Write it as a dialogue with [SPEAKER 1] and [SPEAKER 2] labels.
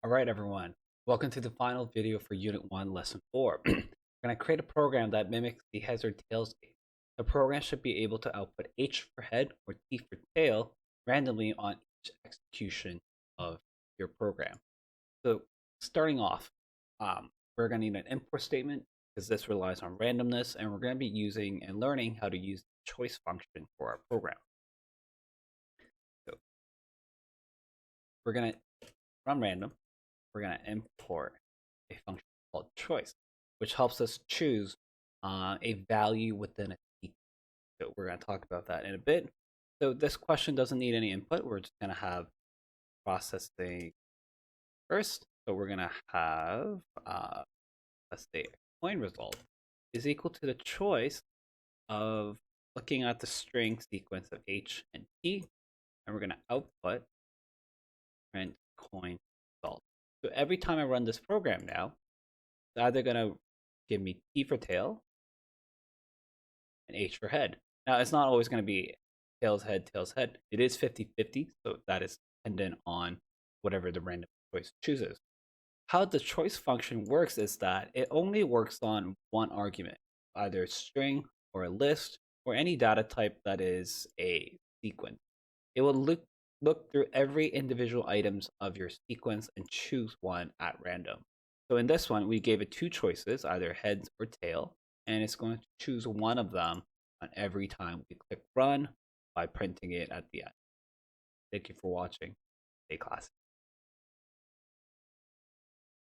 [SPEAKER 1] All right, everyone. Welcome to the final video for Unit 1, Lesson 4. We're going to create a program that mimics the heads or tails game. The program should be able to output H for head or T for tail randomly on each execution of your program. So starting off, we're going to need an import statement because this relies on randomness, and we're going to be using and learning how to use the choice function for our program. So we're going to run random. We're going to import a function called choice, which helps us choose a value within a sequence. So we're going to talk about that in a bit. So this question doesn't need any input. We're just going to have processing first. So we're going to have, let's say, coin result is equal to the choice of looking at the string sequence of H and T, and we're going to output print coin result. So every time I run this program now, it's either going to give me T for tail and H for head. Now, it's not always going to be tails, head, tails, head. It is 50-50, so that is dependent on whatever the random choice chooses. How the choice function works is that it only works on one argument, either a string or a list or any data type that is a sequence. It will look through every individual items of your sequence and choose one at random. So in this one, we gave it two choices, either heads or tail, and it's going to choose one of them on every time we click run by printing it at the end. Thank you for watching. Stay classy.